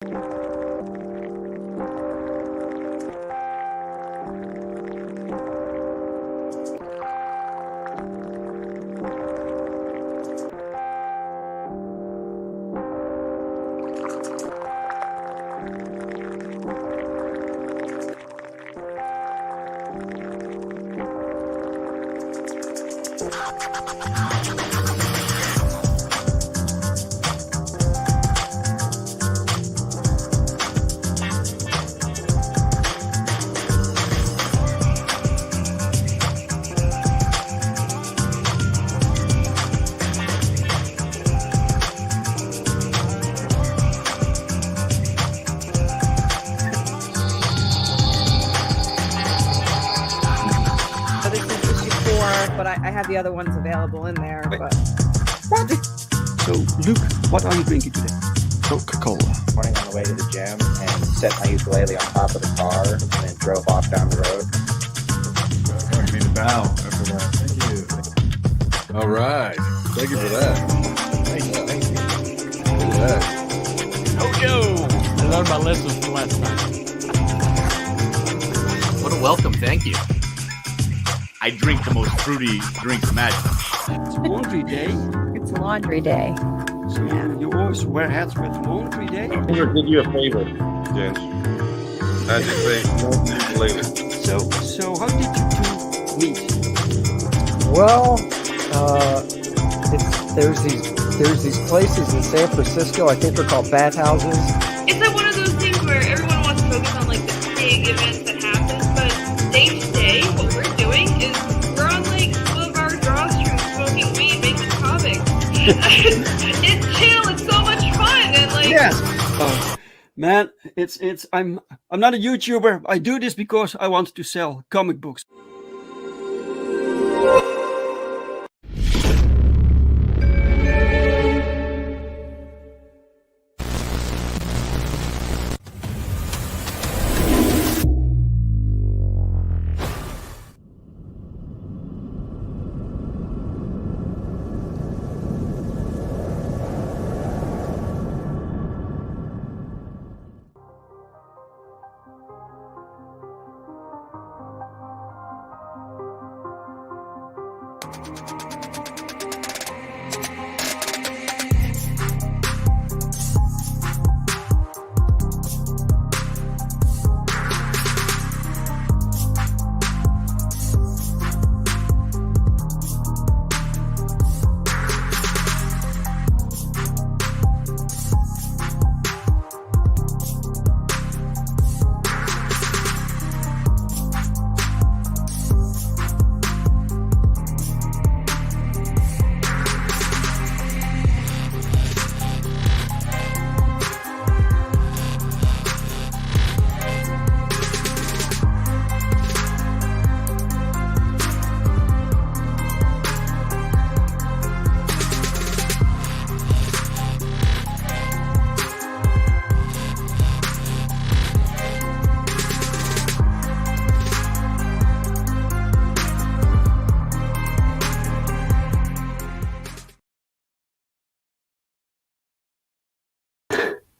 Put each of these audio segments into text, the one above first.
But I have the other ones available in there. But What? So, Luke, what are you drinking today? Coca-Cola. Morning on the way to the gym and set my ukulele on top of the car and then drove off down the road. I need a bow after that. Thank you. All right. Thank you for that. Thank you. Look at that. I learned my lesson from last time. What a welcome, thank you. I drink the most fruity drinks imaginable. It's laundry day. it's laundry day. So you always wear hats with laundry day. I'm here to give you a favor, James. I just say, no ukulele. So how did you two meet? Well, there's these places in San Francisco. I think they're called bathhouses. It's like one of those things where everyone wants to focus on like the big events that happen, but day to day, what we're doing is we're on like one of our drawstrings, smoking weed, making comics. It's chill. It's so much fun, and like Yes. Man, I'm not a YouTuber. I do this because I want to sell comic books.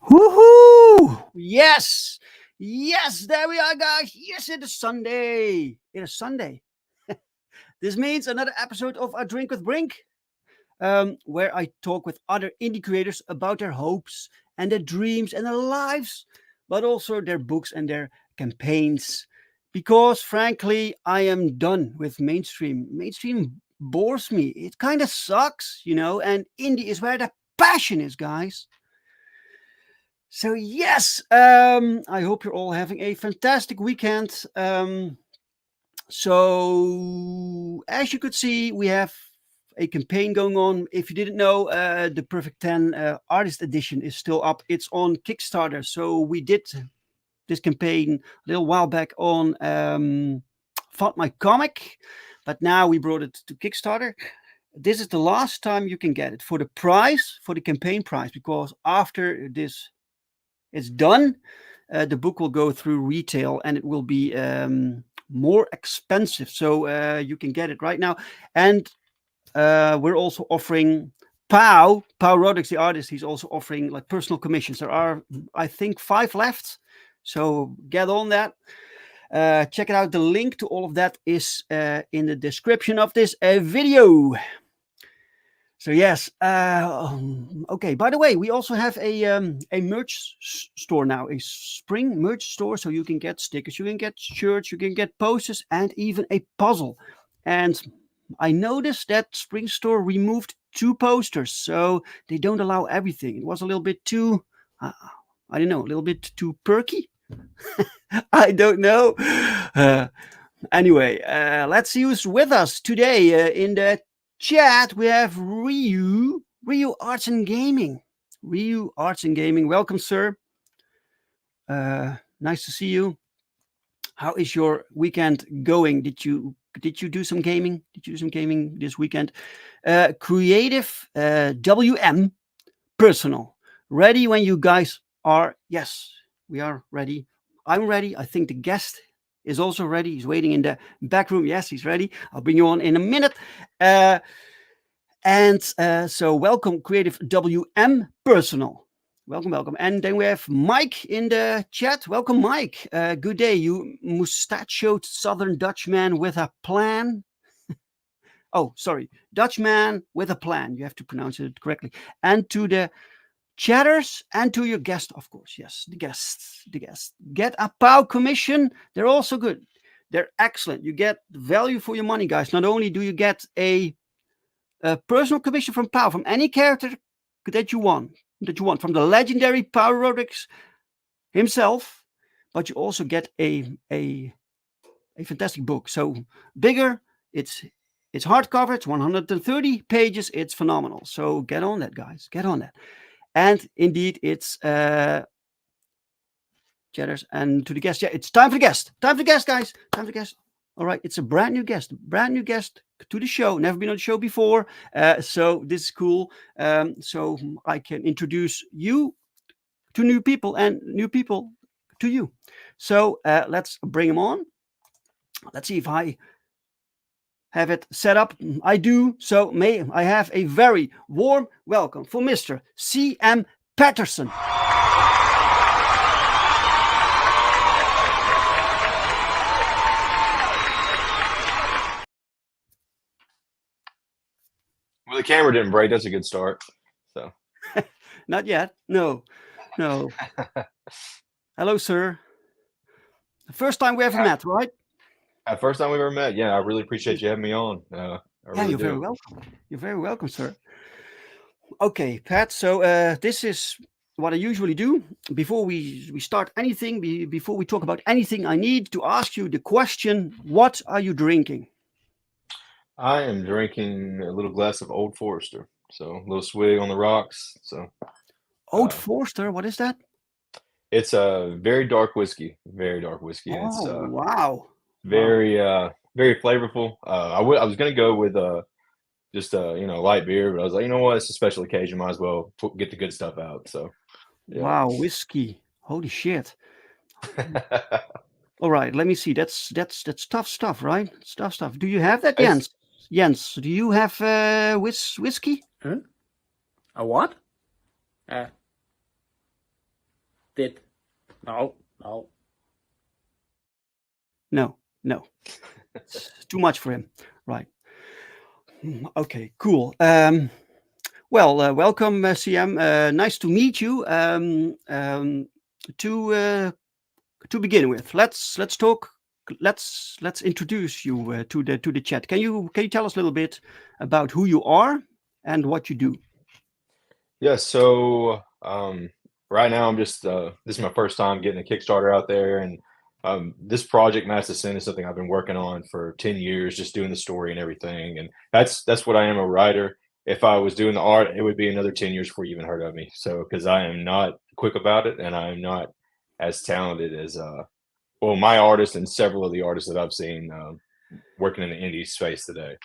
Woohoo! Yes! Yes, there we are, guys. Yes, it is Sunday. It is Sunday. This means another episode of A Drink with Brink, where I talk with other indie creators about their hopes and their dreams and their lives, but also their books and their campaigns. Because, frankly, I am done with mainstream. Mainstream bores me. It kind of sucks, and indie is where the passion is, guys. So yes, I hope you're all having a fantastic weekend. So as you could see, we have a campaign going on. If you didn't know, the Perfect 10 Artist Edition is still up. It's on Kickstarter. So we did this campaign a little while back on Fought My Comic, but now we brought it to Kickstarter. This is the last time you can get it for the price, for the campaign price, because after this is done, the book will go through retail and it will be more expensive. So you can get it right now. And we're also offering POWERTRIP, the artist, he's also offering like personal commissions. There are, I think, 5 left. So get on that. Check it out. The link to all of that is in the description of this video. So yes, okay. By the way, we also have a merch store now, a spring merch store. So you can get stickers, you can get shirts, you can get posters, and even a puzzle. And I noticed that spring store removed 2 posters, so they don't allow everything. It was a little bit too, I don't know, a little bit too perky. I don't know. Anyway, let's see who's with us today in the chat. We have Ryu Arts and Gaming. Ryu Arts and Gaming, welcome, sir. Nice to see you. How is your weekend going? Did you do some gaming? Did you do some gaming this weekend? Creative WM Personal. Ready when you guys are? Yes, we are ready. I'm ready. I think the guest is also ready. He's waiting in the back room. Yes, he's ready. I'll bring you on in a minute. So welcome, Creative WM Personal. Welcome. And then we have Mike in the chat. Welcome, Mike. Good day, you mustachioed Southern Dutchman with a plan. Oh, sorry. Dutchman with a plan. You have to pronounce it correctly. And to the chatters and to your guest, of course. Yes, the guests. Get a POW commission. They're also good. They're excellent. You get value for your money, guys. Not only do you get a personal commission from POW, from any character that you want, from the legendary POWERTRIP himself, but you also get a fantastic book. So bigger, it's hardcover, it's 130 pages, it's phenomenal. So get on that, guys, get on that. And indeed, it's chatters and to the guest. Yeah, it's time for the guest. Time for the guest, guys. Time for the guest. All right, it's a brand new guest to the show. Never been on the show before, so this is cool. So I can introduce you to new people and new people to you. So let's bring him on. Let's see if I have it set up. I do. So may I have a very warm welcome for Mr. CM Patterson. Well, the camera didn't break. That's a good start. So, Not yet. No. Hello, sir. The first time we ever met, right? first time we ever met. Yeah, I really appreciate you having me on. You're very welcome. You're very welcome, sir. Okay, Pat. So this is what I usually do before we start anything. Before we talk about anything, I need to ask you the question: what are you drinking? I am drinking a little glass of Old Forester. So a little swig on the rocks. So Old Forester, what is that? it's a very dark whiskey. Very dark whiskey. And it's Wow. very very flavorful. I was gonna go with just light beer, but I was like, you know what, it's a special occasion, might as well get the good stuff out. So yeah. Wow, whiskey. Holy shit. All right, let me see. That's tough stuff, right? It's tough stuff. Do you have that, Jens? Jens, do you have whiskey? Huh? A what? No. It's too much for him. Right. Okay, cool. Well, welcome, CM. Nice to meet you. To begin with, let's talk. Let's introduce you to the chat. Can you tell us a little bit about who you are and what you do? Yeah. So right now I'm just this is my first time getting a Kickstarter out there, and this project Master Sin is something I've been working on for 10 years, just doing the story and everything. And that's what I am, a writer. If I was doing the art, it would be another 10 years before you even heard of me. So because I am not quick about it, and I'm not as talented as my artist and several of the artists that I've seen working in the indie space today.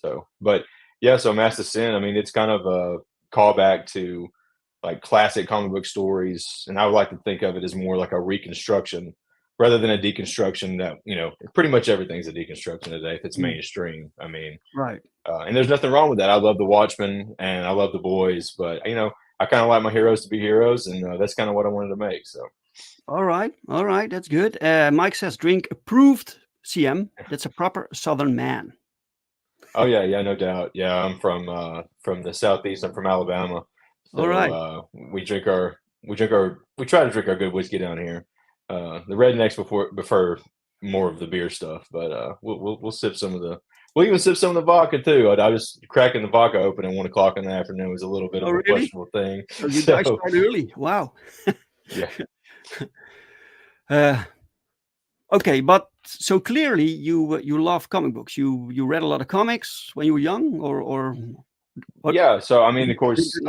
So, but yeah, so Master Sin, I mean, it's kind of a callback to like classic comic book stories, and I would like to think of it as more like a reconstruction rather than a deconstruction that, pretty much everything's a deconstruction today if it's mainstream. I mean, Right. and there's nothing wrong with that. I love the Watchmen and I love the boys, but I kind of like my heroes to be heroes, and that's kind of what I wanted to make. So. All right, that's good. Mike says, "Drink approved, CM. That's a proper Southern man." Oh yeah, no doubt. Yeah, I'm from the Southeast. I'm from Alabama. So, all right. We try to drink our good whiskey down here. The rednecks prefer more of the beer stuff, but we'll sip some of the. We'll even sip some of the vodka too. I was cracking the vodka open at 1 o'clock in the afternoon. It was a little bit of a questionable thing. So you guys start early. Wow. Yeah. Okay, but so clearly you love comic books. You read a lot of comics when you were young, or what? Yeah. So I mean, of course,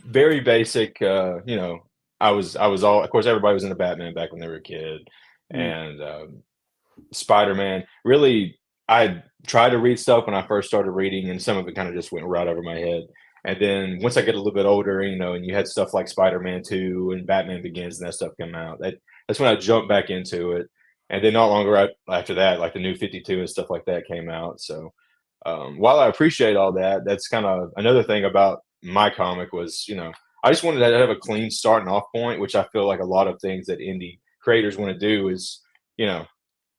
very basic. I was all. Of course, everybody was into Batman back when they were a kid, and Spider-Man. Really, I tried to read stuff when I first started reading, and some of it kind of just went right over my head. And then once I get a little bit older, and you had stuff like Spider-Man 2 and Batman Begins and that stuff come out. That's when I jumped back into it. And then not longer after that, like the New 52 and stuff like that came out. So while I appreciate all that, that's kind of another thing about my comic was, I just wanted to have a clean starting off point, which I feel like a lot of things that indie creators want to do is,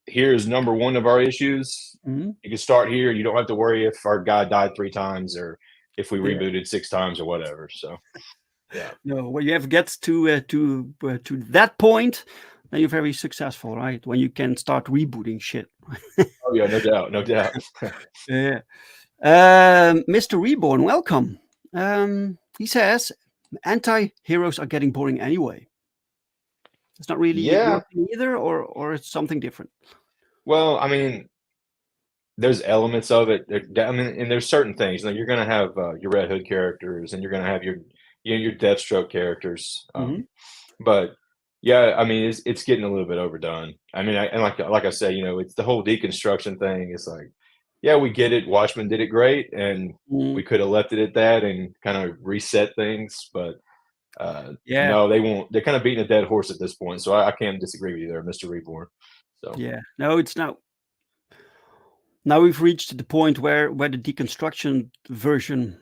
here's number one of our issues. Mm-hmm. You can start here. You don't have to worry if our guy died 3 times or if we rebooted 6 times or whatever. So, yeah. No, when you ever get to that point, then you're very successful, right? When you can start rebooting shit. Oh yeah, no doubt. Yeah. Mr. Reborn, welcome. He says anti-heroes are getting boring anyway. It's not really your thing either, or it's something different. Well, I mean, there's elements of it. And there's certain things. You're going to have your Red Hood characters, and you're going to have your Deathstroke characters. But yeah, I mean, it's getting a little bit overdone. I mean, like I said, it's the whole deconstruction thing. It's like, yeah, we get it. Watchmen did it great, and we could have left it at that and kind of reset things. But no, they won't. They're kind of beating a dead horse at this point. So I can't disagree with you there, Mr. Reborn. So yeah, no, it's now. Now we've reached the point where the deconstruction version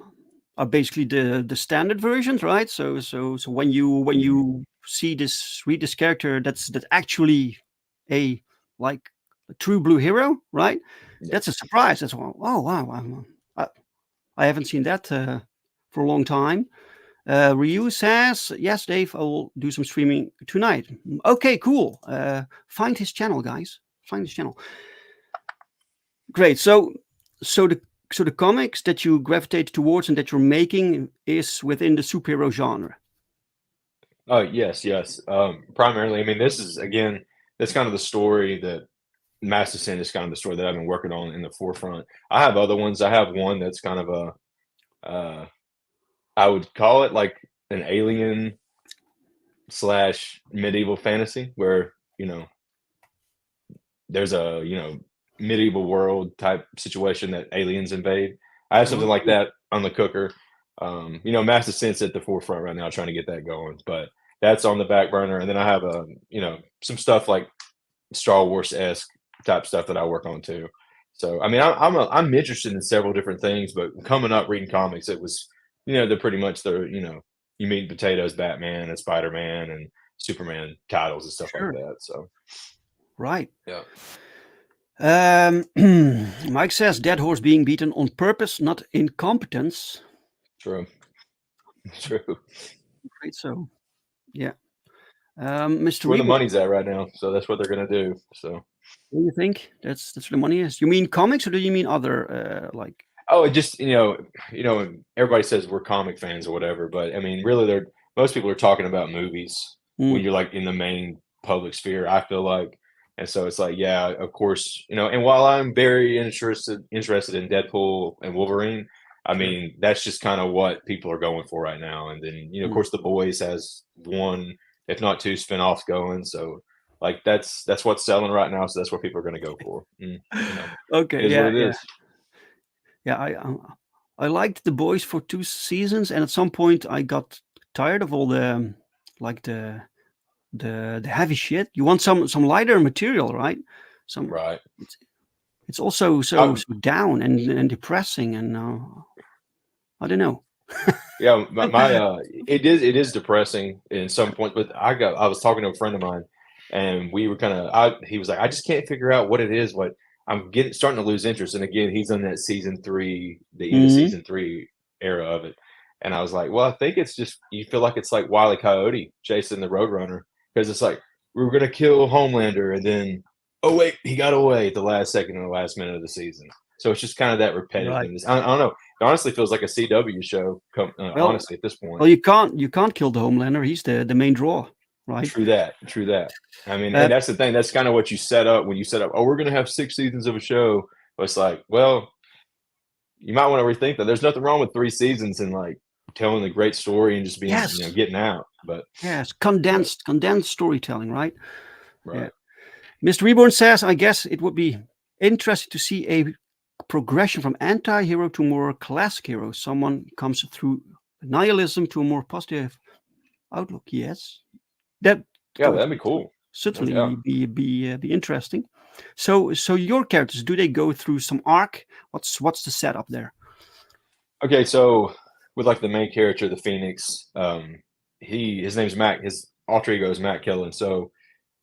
are basically the standard versions, right? So when you read this character that's actually a true blue hero, right? Yeah. That's a surprise. That's oh wow, I haven't seen that for a long time. Ryu says, yes, Dave, I will do some streaming tonight. Okay, cool. Find his channel, guys. Find his channel. Great. So the comics that you gravitate towards and that you're making is within the superhero genre. Oh, yes. Primarily, I mean, that's kind of the story that Master Sin is kind of the story that I've been working on in the forefront. I have other ones. I have one that's kind of I would call it like an alien / medieval fantasy where, there's a, medieval world type situation that aliens invade. I have something like that on the cooker. Master Sense at the forefront right now, trying to get that going, but that's on the back burner. And then I have some stuff like Star Wars-esque type stuff that I work on too. So I mean, I'm interested in several different things, but coming up reading comics, it was they're pretty much you meat and potatoes, Batman and Spider-Man and Superman titles and stuff like that. So right, yeah. Mike says dead horse being beaten on purpose, not incompetence. True. Great. So, yeah. Mr. Where the money's at right now, so that's what they're gonna do. So, what do you think that's where the money is? You mean comics, or do you mean other like? Oh, it just everybody says we're comic fans or whatever, but I mean, really, most people are talking about movies when you're like in the main public sphere. I feel like. And so it's like, yeah, of course, and while I'm very interested in Deadpool and Wolverine, I mean, that's just kind of what people are going for right now. And then, of course, The Boys has 1, if not 2 spinoffs going. So like, that's what's selling right now. So that's what people are going to go for. Okay. Yeah. What it is. Yeah. I liked The Boys for 2 seasons. And at some point I got tired of all the the heavy shit. You want some lighter material, right? Some Right. it's also so down and depressing, and I don't know. Yeah, my it is depressing in some point, but I was talking to a friend of mine, and we were he was like, I just can't figure out what it is, what I'm starting to lose interest. And again, he's in that season 3, the end of season 3 era of it. And I was like, well, I think it's just you feel like it's like Wile E. Coyote chasing the Roadrunner, because it's like we were gonna kill Homelander, and then oh wait, he got away at the last second in the last minute of the season. So it's just kind of that repetitiveness. I don't know. It honestly feels like a CW show. Honestly, at this point. Well, you can't kill the Homelander. He's the main draw, right? True that. I mean, and that's the thing. That's kind of what you set up when you set up. Oh, we're going to have 6 seasons of a show. But it's like, well, you might want to rethink that. There's nothing wrong with 3 seasons and like telling a great story and just being, getting out. But yes, condensed storytelling, right? Right. Yeah. Mr. Reborn says, I guess it would be interesting to see a progression from anti-hero to more classic hero. Someone comes through nihilism to a more positive outlook. Yes, that'd be cool. Certainly be interesting. So your characters, do they go through some arc? What's the setup there? Okay, so with like the main character, the Phoenix, his name's Mac. His alter ego is Matt Killen. So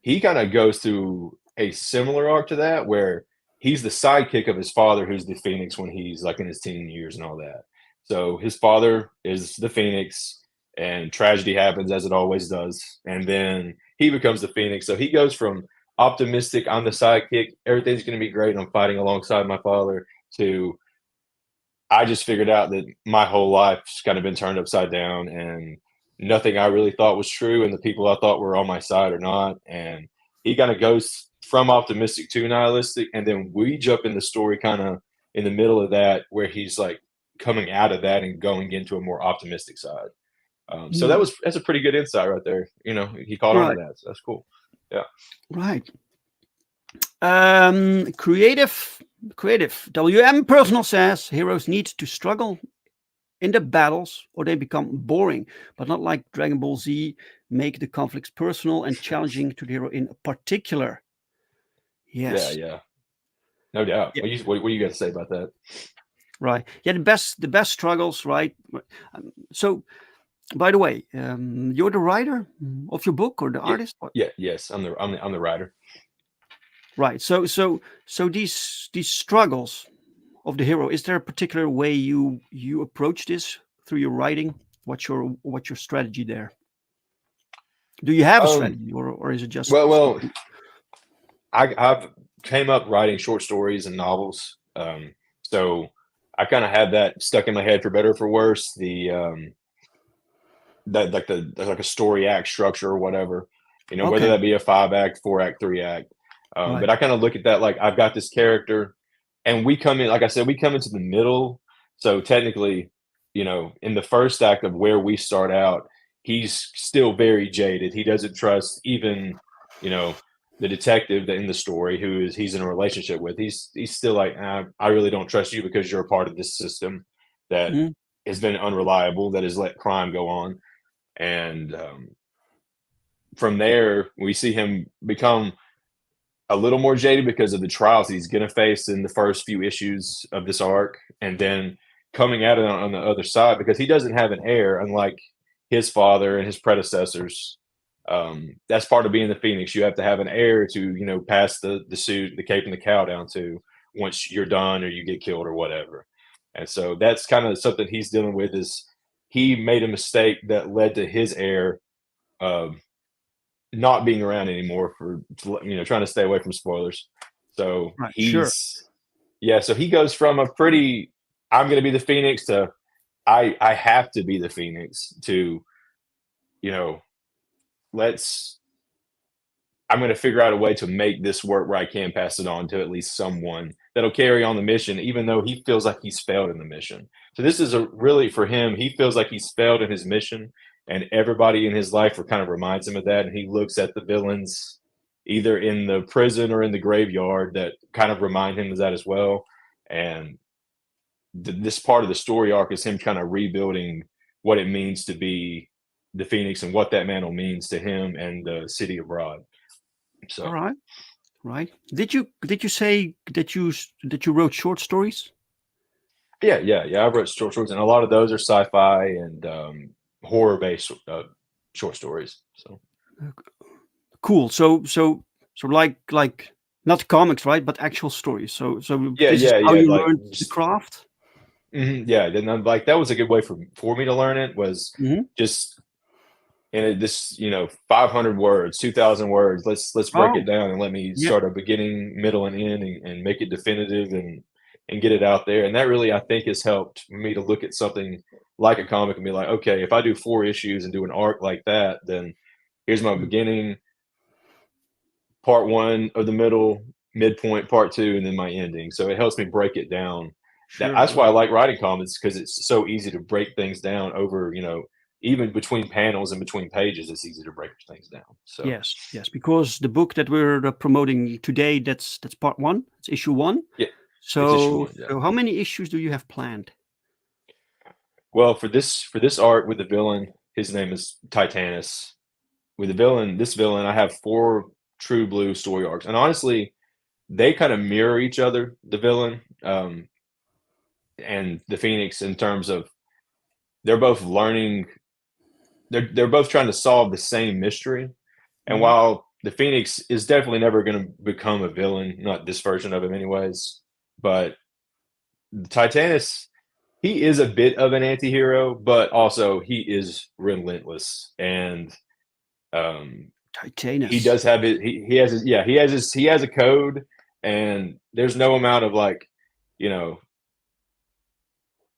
he kind of goes through a similar arc to that, where he's the sidekick of his father, who's the Phoenix when he's like in his teen years and all that. So his father is the Phoenix, and tragedy happens, as it always does. And then he becomes the Phoenix. So he goes from optimistic, I'm the sidekick, everything's going to be great, and I'm fighting alongside my father, to I just figured out that my whole life's kind of been turned upside down, and nothing I really thought was true, and the people I thought were on my side are not. And he kind of goes from optimistic to nihilistic, and then we jump in the story kind of in the middle of that, where he's like coming out of that and going into a more optimistic side. So that's a pretty good insight right there. He caught on to that, so that's cool. Yeah. Right. Creative WM Personal says heroes need to struggle in the battles or they become boring, but not like Dragon Ball Z. Make the conflicts personal and challenging to the hero in particular. Yes. Yeah. No doubt. Yeah. What do you got to say about that? Right. Yeah. The best struggles. Right. So, by the way, you're the writer of your book or the artist? Yeah. Yes. I'm the writer. Right. So these struggles of the hero, is there a particular way you approach this through your writing? What's your strategy there? Do you have a strategy, or is it just well? I've came up writing short stories and novels, so I kind of had that stuck in my head, for better or for worse. That like a story act structure or whatever, whether that be a 5-act, 4-act, 3-act. Right. But I kind of look at that like I've got this character, and we come in, like I said, we come into the middle. So technically, in the first act of where we start out, he's still very jaded. He doesn't trust even, the detective in the story who he's in a relationship with. He's still like, I really don't trust you because you're a part of this system that has been unreliable, that has let crime go on. And from there, we see him become a little more jaded because of the trials he's going to face in the first few issues of this arc, and then coming at it on the other side, because he doesn't have an heir, unlike his father and his predecessors. That's part of being the Phoenix. You have to have an heir to, pass the suit, the cape and the cow down to once you're done or you get killed or whatever. And so that's kind of something he's dealing with, is he made a mistake that led to his heir not being around anymore, for trying to stay away from spoilers. So so he goes from a pretty I'm going to be the Phoenix to I have to be the Phoenix to I'm going to figure out a way to make this work where I can pass it on to at least someone that'll carry on the mission, even though he feels like he's failed in the mission. So this is really for him, he feels like he's failed in his mission, and everybody in his life kind of reminds him of that. And he looks at the villains either in the prison or in the graveyard that kind of remind him of that as well. And this part of the story arc is him kind of rebuilding what it means to be the Phoenix and what that mantle means to him and the city abroad. So All right. Right. Did you say that you wrote short stories? yeah. I wrote short stories, and a lot of those are sci-fi and horror based short stories. So Cool. So like not comics, right? But actual stories. So this is how you like learned the just craft. yeah. Then I'm like that was a good way for me to learn it was Mhm. just this 500 words, 2,000 words. Let's break it Oh, down and let me yeah. start a beginning, middle, and end, and make it definitive and get it out there. And that really, I think, has helped me to look at something like a comic and be like, okay, if I do 4 issues and do an arc like that, then here's my Mm. beginning, part 1 of the middle, midpoint, part 2, and then my ending. So it helps me break it down. Sure. That's why I like writing comics, because it's so easy to break things down over, even between panels and between pages, it's easy to break things down. So Yes, because the book that we're promoting today, that's part 1. It's issue 1. yeah, it's issue So, 1. Yeah. so how many issues do you have planned? Well, for this art with the villain, his name is Titanus. With this villain, I have 4 true blue story arcs, and honestly, they kind of mirror each other. The villain and the Phoenix, in terms of they're both learning. They're both trying to solve the same mystery, and Mhm. while the Phoenix is definitely never going to become a villain, not this version of him, anyways, but Titanus, he is a bit of an anti-hero, but also he is relentless, and he Titanus. does have it. He has his, yeah, he has a code, and there's no amount of like, you know,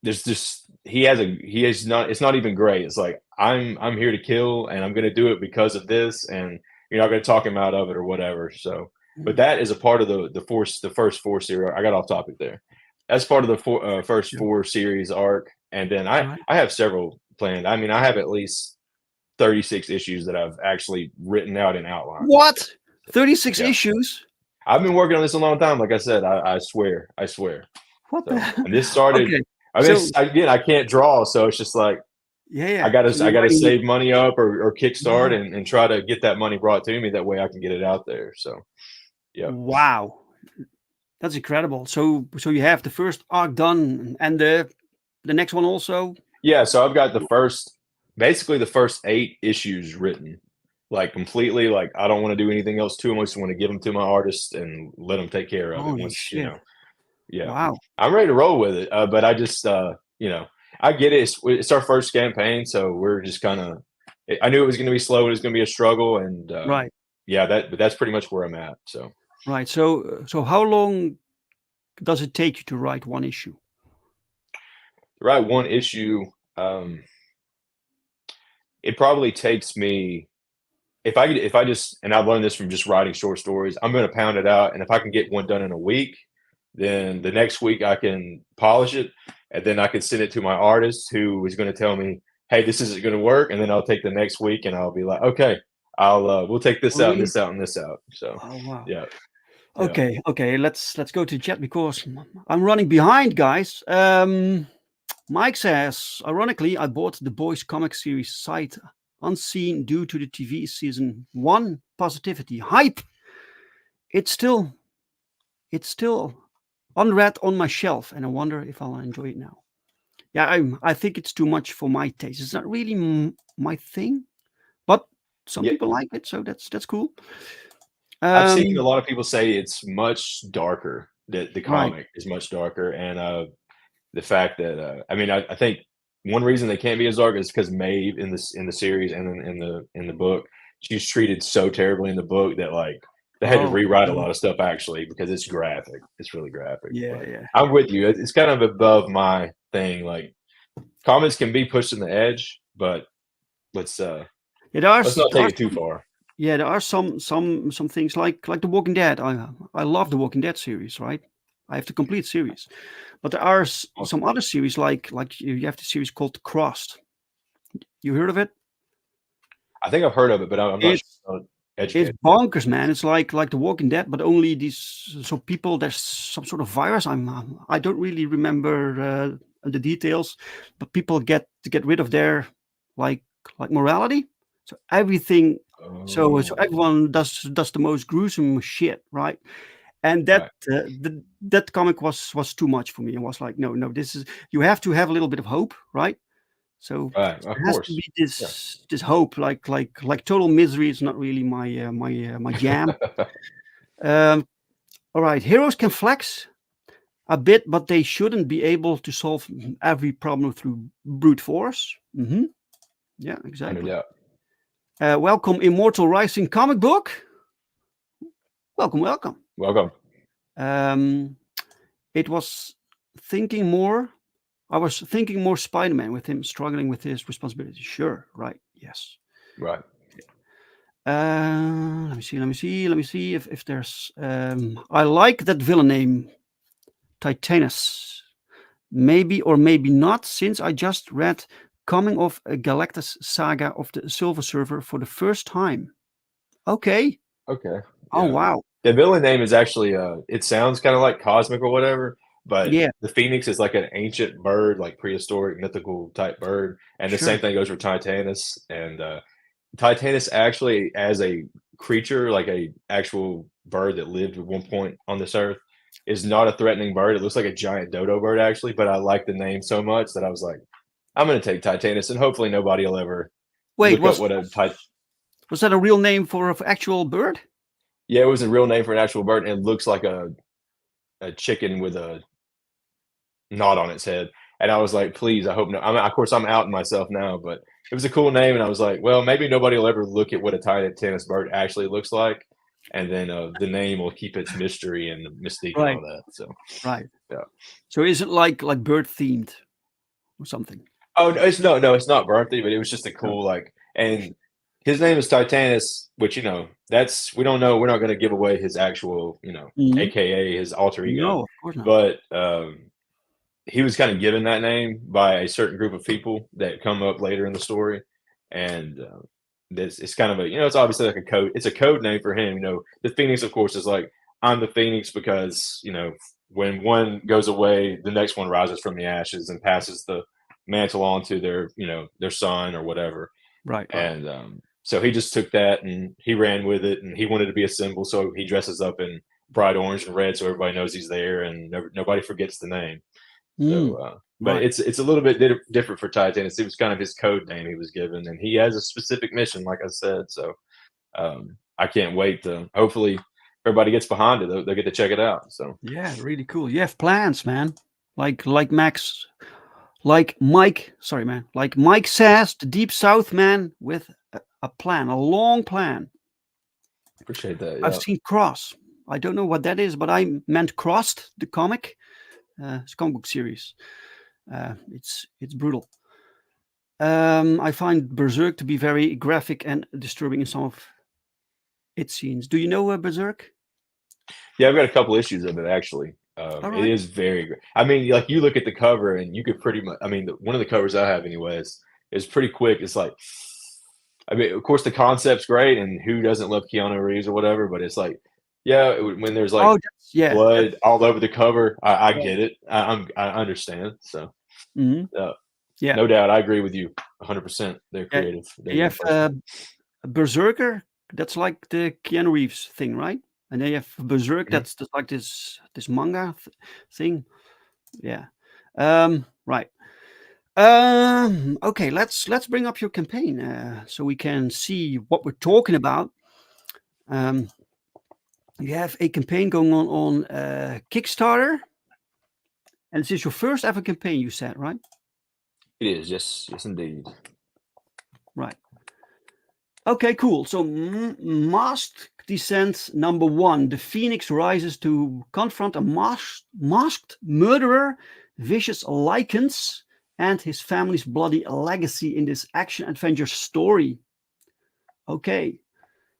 there's just he is not. It's not even gray. It's like I'm here to kill, and I'm going to do it because of this, and you're not going to talk him out of it or whatever. So, but that is a part of the first 4 series. I got off topic there. That's part of the first Sure. 4 series arc, and then Right. I have several planned. I mean, I have at least 36 issues that I've actually written out in outline. What? 36 Yeah. issues? I've been working on this a long time. Like I said, I swear. What So, the? and this started. Okay. I mean, So again, I can't draw, so it's just like yeah. I gotta So you're writing. save money up or kickstart Yeah. and try to get that money brought to me. That way, I can get it out there. So, yeah, Wow, that's incredible. So you have the first arc done, and the next one also. yeah. So I've got basically the first 8 issues written, like completely. Like I don't want to do anything else to them. I just want to give them to my artist and let them take care of it. Holy Once shit! yeah. Wow. I'm ready to roll with it, but I just, I get it. It's our first campaign, so we're just kind of. I knew it was going to be slow. It was going to be a struggle, and Right. yeah, but that's pretty much where I'm at. So Right. So how long does it take you to write one issue? write one issue, it probably takes me. If I just, and I've learned this from just writing short stories, I'm going to pound it out, and if I can get one done in a week, then the next week I can polish it, and then I can send it to my artist, who is going to tell me, "Hey, this isn't going to work," and then I'll take the next week and I'll be like, "Okay, we'll take this Oh, out and really? this out and this out." So Oh, wow. yeah, Okay. Let's go to chat because I'm running behind, guys. Mike says, ironically, I bought the boys comic series sight unseen due to the TV season 1 positivity hype. It's still unread on my shelf, and I wonder if I'll enjoy it now. Yeah, I think it's too much for my taste. It's not really my thing, but some Yeah. people like it, so that's cool. I've seen a lot of people say it's much darker. That the Right. comic is much darker, and the fact that I mean, I think one reason they can't be as dark is because Maeve in the series and in the book, she's treated so terribly in the book that like they had to Oh, rewrite a lot of stuff actually because it's graphic. It's really graphic. yeah, But yeah. I'm with you. It's kind of above my thing. Like comics can be pushed in the edge, but let's Yeah, there are not take it too far. Yeah, there are some things like The Walking Dead. I love the Walking Dead series, right? I have the complete series, but there are some other series like you have the series called Crossed. You heard of it? I think I've heard of it, but I'm not It's sure. it's Educated. bonkers, man. It's like The Walking Dead, but only people. There's some sort of virus. I don't really remember the details, but people get rid of their like morality. So everything. So Oh, everyone does the most gruesome shit, right? And right. that comic was too much for me. It was like, no, this is, you have to have a little bit of hope, right? So Right. Of there has to course. be this hope, like total misery is not really my jam. All right, heroes can flex a bit, but they shouldn't be able to solve every problem through brute force. Yeah, No exactly. doubt. Welcome, Immortal Rising comic book. Welcome. Welcome. It was thinking more. I was thinking more Spider-Man with him struggling with his responsibility. Sure, right? Yes. Right. Let me see if there's. I like that villain name, Titanus. Maybe or maybe not, since I just read Coming of a Galactus Saga of the Silver Surfer for the first time. Okay. Okay. Oh Yeah. wow. The villain name is actually it sounds kind of like cosmic or whatever, but Yeah. the phoenix is like an ancient bird, like prehistoric mythical type bird, and the Sure. same thing goes for Titanus. And Titanus actually, as a creature, like a actual bird that lived at one point on this earth, is not a threatening bird. It looks like a giant dodo bird actually, but I like the name so much that I was like, I'm going to take Titanus, and hopefully nobody will ever Wait, look up what a was that a real name for an actual bird? yeah, it was a real name for an actual bird, and it looks like a chicken with a knot on its head. And I was like, please, I hope no. Of course, I'm outing myself now, but it was a cool name, and I was like, well, maybe nobody will ever look at what a Titanus bird actually looks like, and then the name will keep its mystery and mystique and all that. So Right. yeah. So is it like bird themed or something? Oh no, it's not birthday, but it was just a cool and his name is Titanus, which that's we don't know. We're not going to give away his actual AKA his alter ego. No, of course not. But he was kind of given that name by a certain group of people that come up later in the story, and this it's kind of it's obviously like a code. It's a code name for him. The Phoenix, of course, is like, I'm the Phoenix because when one goes away, the next one rises from the ashes and passes the mantle on to their son or whatever. Right. And so he just took that and he ran with it, and he wanted to be a symbol, so he dresses up in bright orange and red so everybody knows he's there and nobody forgets the name. So, but right. it's a little bit different for Titanus. It was kind of his code name he was given, and he has a specific mission, like I said. So I can't wait to hopefully everybody gets behind it. They'll get to check it out. So yeah, really cool. You have plans, man. Like Max, like Mike. Sorry, man. Like Mike says, the Deep South man with a plan, a long plan. Appreciate that. Yeah. I've seen Cross. I don't know what that is, but I meant Crossed, the comic. It's a comic book series. It's brutal. I find Berserk to be very graphic and disturbing in some of its scenes. Do you know Berserk? Yeah, I've got a couple issues of it actually. Right. It is very. I mean, like you look at the cover and you could pretty much. I mean, one of the covers I have, anyways, is pretty quick. It's like, I mean, of course, the concept's great, and who doesn't love Keanu Reeves or whatever? But it's like, yeah, when there's like blood all over the cover, I get it. I understand. So, yeah, no doubt, I agree with you 100%. They're creative. You have Berserker. That's like the Keanu Reeves thing, right? And then you have Berserk. That's like this manga thing. Yeah. Right. Okay. Let's bring up your campaign so we can see what we're talking about. You have a campaign going on Kickstarter, and this is your first ever campaign, you said, right? It is. Yes, indeed. Right. Okay, cool. So Masked Descent number 1. The Phoenix rises to confront a masked murderer, vicious lichens, and his family's bloody legacy in this action-adventure story. Okay.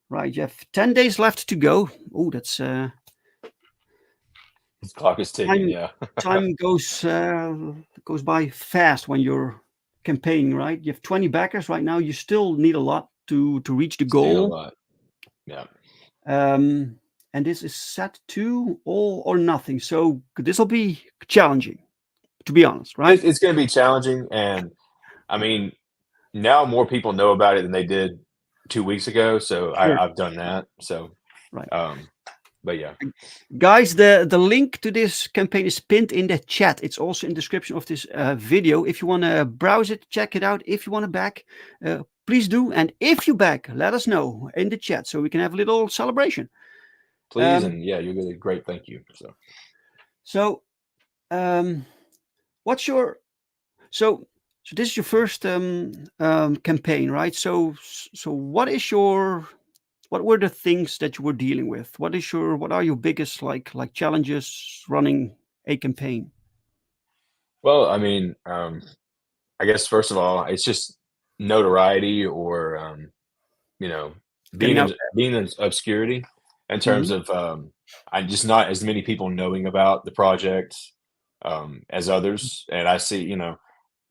Right, you have 10 days left to go. Oh, that's... His clock is ticking, yeah. Time goes by fast when you're campaigning, right? You have 20 backers right now. You still need a lot to reach the goal. Still a lot. Yeah. And this is set to all or nothing. So this will be challenging, to be honest, right? It's going to be challenging. And I mean, now more people know about it than they did 2 weeks ago. So Sure. I've done that. So, Right. but yeah, Guys, the link to this campaign is pinned in the chat. It's also in the description of this video. If you want to browse it, check it out. If you want to back, please do. And if you back, let us know in the chat so we can have a little celebration. please. And yeah, you're really great. Thank you. So, what's your so this is your first campaign, right? So what were the things that you were dealing with? What are your biggest like challenges running a campaign? Well, I mean, I guess first of all, it's just notoriety or you know, Getting out being in obscurity in there. terms of I just not as many people knowing about the project as others. And I see, you know,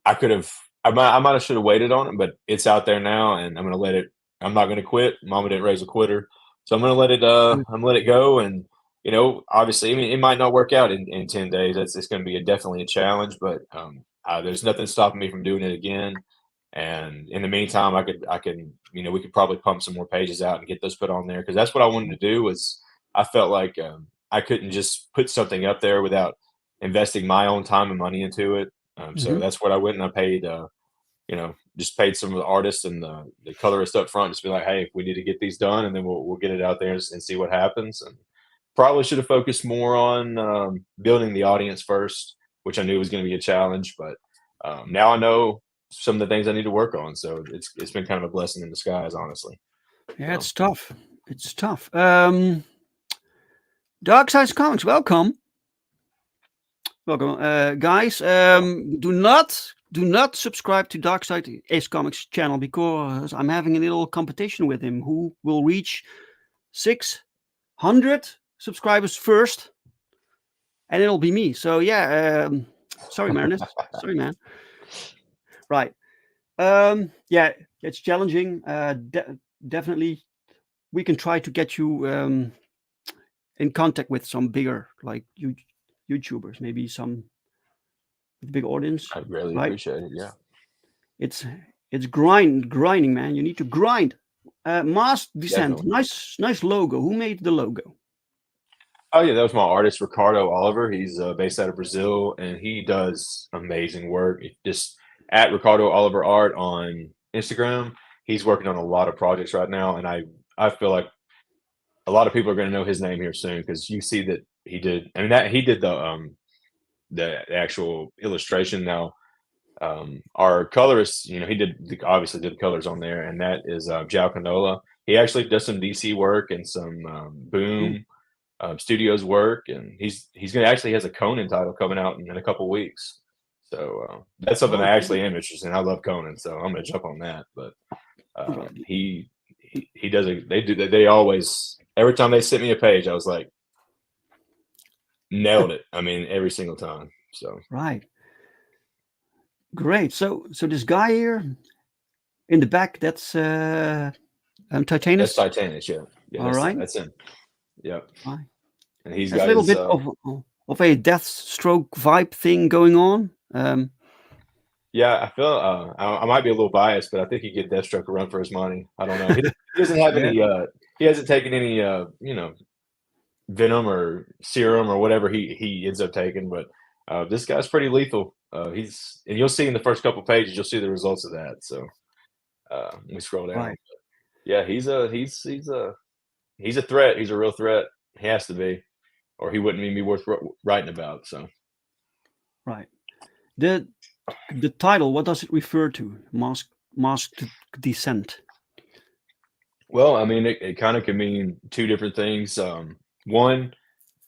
I might have should have waited on it, but it's out there now, and I'm gonna let it. I'm not gonna quit. Mama didn't raise a quitter, so I'm gonna let it. I'm gonna let it go. And you know, obviously, I mean, it might not work out in 10 days. It's gonna be definitely a challenge, but there's nothing stopping me from doing it again. And in the meantime, I can, you know, we could probably pump some more pages out and get those put on there because that's what I wanted to do. Was I felt like I couldn't just put something up there without investing my own time and money into it. So that's what I went and I paid, you know, just paid some of the artists and the colorist up front, just be like, hey, we need to get these done, and then we'll get it out there and see what happens. And probably should have focused more on building the audience first, which I knew was going to be a challenge. But now I know some of the things I need to work on, so it's been kind of a blessing in disguise, honestly. Yeah, it's tough. It's tough. Dark Sides Comics, welcome. Welcome, guys. Do not subscribe to Dark Side Ace Comics channel because I'm having a little competition with him. Who will reach 600 subscribers first, and it'll be me. So yeah, sorry, Marinus. Sorry, man. Right. Yeah, it's challenging. Definitely, we can try to get you in contact with some bigger like YouTubers, maybe some with big audience. I really appreciate it. Yeah, it's grinding, man. You need to grind. Masked Descent, Definitely. nice logo. Who made the logo? Oh yeah, that was my artist Ricardo Oliver. He's based out of Brazil, and he does amazing work. Just at Ricardo Oliver Art on Instagram. He's working on a lot of projects right now, and I feel like a lot of people are going to know his name here soon because you see that he did. I mean, that he did the actual illustration. Now, our colorist, you know, he obviously did the colors on there, and that is Jao Canola. He actually does some DC work and some Boom Studios work, and he's gonna actually has a Conan title coming out in a couple weeks. So that's something I actually am interested in. I love Conan, so I'm gonna jump on that. But he does it. They always, every time they sent me a page, I was like, nailed it. I mean, every single time. So right, great. So this guy here in the back, that's Titanus. That's Titanus, yeah. All right, that's him. Yep. Right. And he's got got a little bit of a Deathstroke vibe thing going on. Yeah, I feel I might be a little biased, but I think he get Deathstroke a run for his money. I don't know. He doesn't have any. He hasn't taken any. You know, venom or serum or whatever he ends up taking. But this guy's pretty lethal. And you'll see in the first couple pages, you'll see the results of that. So we scroll down. Right. Yeah, he's a threat. He's a real threat. He has to be, or he wouldn't even be worth writing about. So, right. The title, what does it refer to? Masked Descent. Well, I mean, it kind of can mean two different things. One,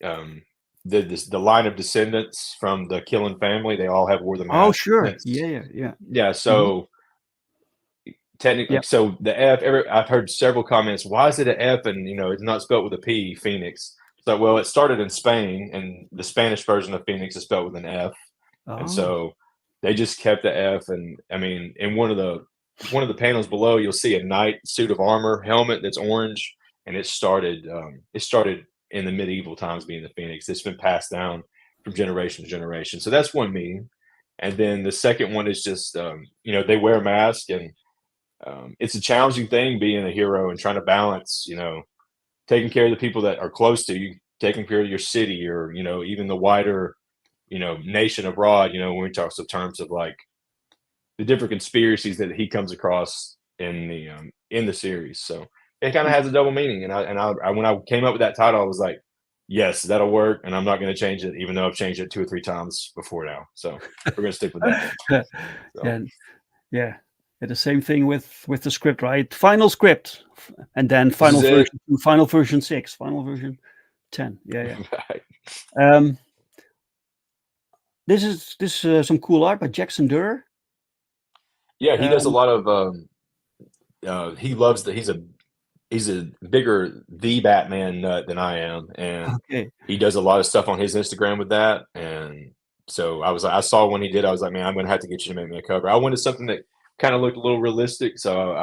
the line of descendants from the Killen family, they all have wore the mask. Oh, sure. Yeah. So technically, so the F. I've heard several comments. Why is it an F? And you know, it's not spelled with a P. Phoenix. So, well, it started in Spain, and the Spanish version of Phoenix is spelled with an F. Oh. And so they just kept the F. And I mean, in one of the panels below, you'll see a knight suit of armor helmet that's orange, and it started in the medieval times being the Phoenix. It's been passed down from generation to generation. So that's one meaning. And then the second one is just you know, they wear masks, and it's a challenging thing being a hero and trying to balance, taking care of the people that are close to you, taking care of your city, or even the wider, nation abroad. When we talk in terms of like the different conspiracies that he comes across in the series. So it kind of has a double meaning. And I when I came up with that title, I was like, yes, that'll work, and I'm not going to change it, even though I've changed it 2 or 3 times before now. So we're going to stick with that. So. Yeah. The same thing with the script, right? Final script, and then final version 2, final version 6, final version 10. Yeah. Right. This is some cool art by Jackson Durr. Yeah, he does a lot of. He loves that. He's a bigger The Batman nut than I am, and he does a lot of stuff on his Instagram with that. And so I saw when he did, I was like, man, I'm going to have to get you to make me a cover. I wanted something that kind of looked a little realistic, so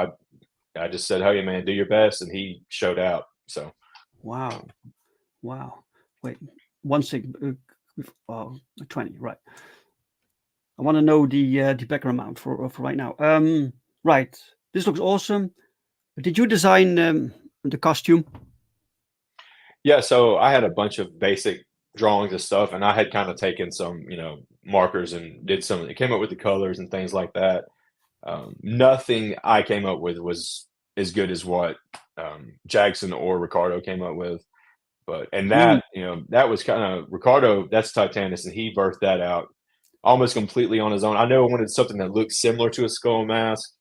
I just said, hey man, do your best, and he showed out. So wow. Wait, 1 second. 20, right? I want to know the background amount for right now. Right, this looks awesome. Did you design the costume? Yeah, so I had a bunch of basic drawings and stuff, and I had kind of taken some markers and did some. It came up with the colors and things like that. Nothing I came up with was as good as what Jackson or Ricardo came up with. That was kind of Ricardo, that's Titanus, and he birthed that out almost completely on his own. I know I wanted something that looked similar to a skull mask,